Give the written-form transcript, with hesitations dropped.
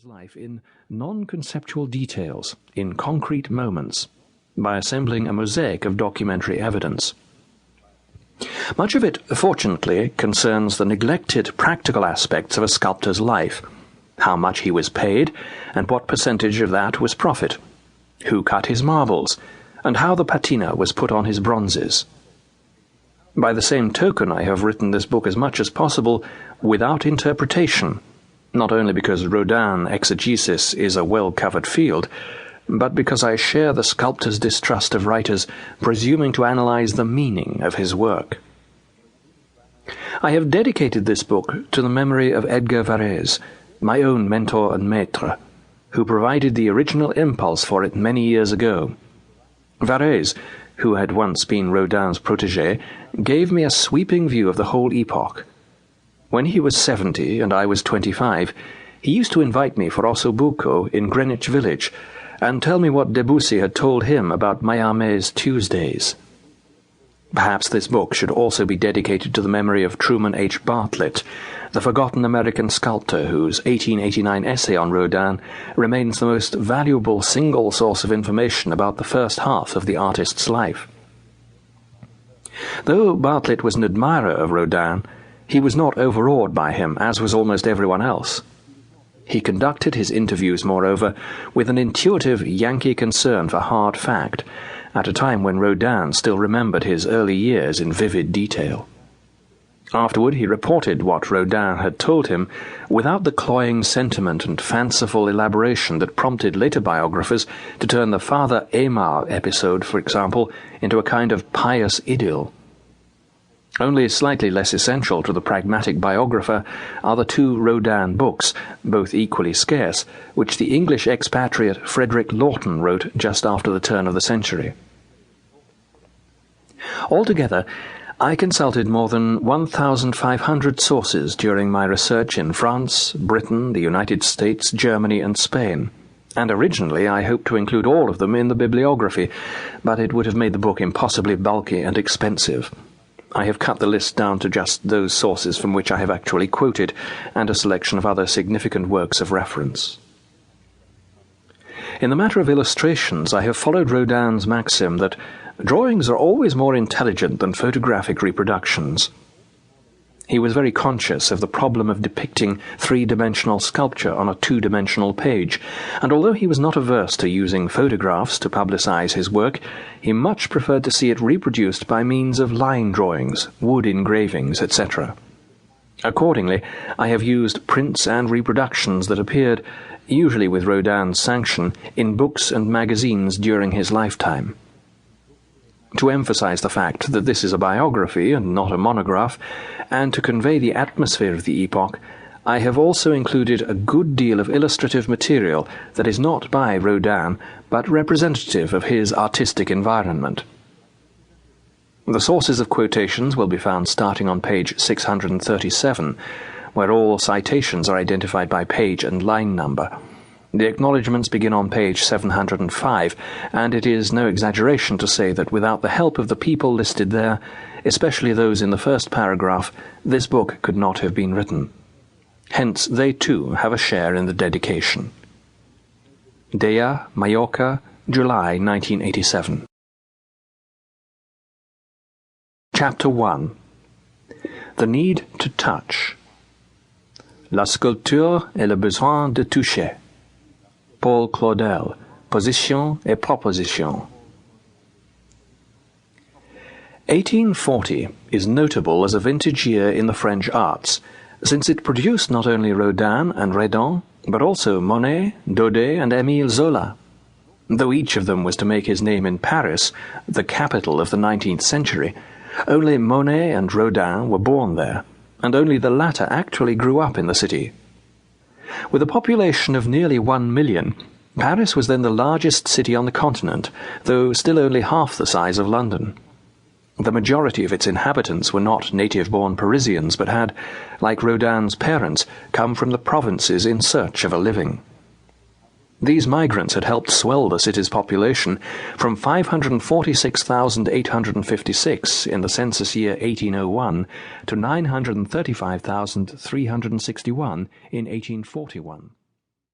Rodin's life in non-conceptual details, in concrete moments, by assembling a mosaic of documentary evidence. Much of it, fortunately, concerns the neglected practical aspects of a sculptor's life, how much he was paid, and what percentage of that was profit, who cut his marbles, and how the patina was put on his bronzes. By the same token, I have written this book as much as possible without interpretation, not only because Rodin exegesis is a well-covered field, but because I share the sculptor's distrust of writers presuming to analyze the meaning of his work. I have dedicated this book to the memory of Edgar Varèse, my own mentor and maître, who provided the original impulse for it many years ago. Varèse, who had once been Rodin's protégé, gave me a sweeping view of the whole epoch. When he was 70 and I was 25, he used to invite me for Ossobuco in Greenwich Village and tell me what Debussy had told him about Mallarmé's Tuesdays. Perhaps this book should also be dedicated to the memory of Truman H. Bartlett, the forgotten American sculptor whose 1889 essay on Rodin remains the most valuable single source of information about the first half of the artist's life. Though Bartlett was an admirer of Rodin, he was not overawed by him, as was almost everyone else. He conducted his interviews, moreover, with an intuitive Yankee concern for hard fact, at a time when Rodin still remembered his early years in vivid detail. Afterward he reported what Rodin had told him without the cloying sentiment and fanciful elaboration that prompted later biographers to turn the Father Aymar episode, for example, into a kind of pious idyll. Only slightly less essential to the pragmatic biographer are the two Rodin books, both equally scarce, which the English expatriate Frederic Lawton wrote just after the turn of the century. Altogether, I consulted more than 1,500 sources during my research in France, Britain, the United States, Germany, and Spain, and originally I hoped to include all of them in the bibliography, but it would have made the book impossibly bulky and expensive. I have cut the list down to just those sources from which I have actually quoted, and a selection of other significant works of reference. In the matter of illustrations, I have followed Rodin's maxim that drawings are always more intelligent than photographic reproductions. He was very conscious of the problem of depicting three-dimensional sculpture on a two-dimensional page, and although he was not averse to using photographs to publicize his work, he much preferred to see it reproduced by means of line drawings, wood engravings, etc. Accordingly, I have used prints and reproductions that appeared, usually with Rodin's sanction, in books and magazines during his lifetime. To emphasize the fact that this is a biography and not a monograph, and to convey the atmosphere of the epoch, I have also included a good deal of illustrative material that is not by Rodin, but representative of his artistic environment. The sources of quotations will be found starting on page 637, where all citations are identified by page and line number. The acknowledgements begin on page 705, and it is no exaggeration to say that without the help of the people listed there, especially those in the first paragraph, this book could not have been written. Hence they too have a share in the dedication. Dea, Mallorca, July 1987. Chapter 1. The Need to Touch. La sculpture et le besoin de toucher. Paul Claudel, Position et Proposition. 1840 is notable as a vintage year in the French arts, since it produced not only Rodin and Redon, but also Monet, Daudet, and Émile Zola. Though each of them was to make his name in Paris, the capital of the 19th century, only Monet and Rodin were born there, and only the latter actually grew up in the city. With a population of nearly 1 million, Paris was then the largest city on the continent, though still only half the size of London. The majority of its inhabitants were not native-born Parisians, but had, like Rodin's parents, come from the provinces in search of a living. These migrants had helped swell the city's population from 546,856 in the census year 1801 to 935,361 in 1841.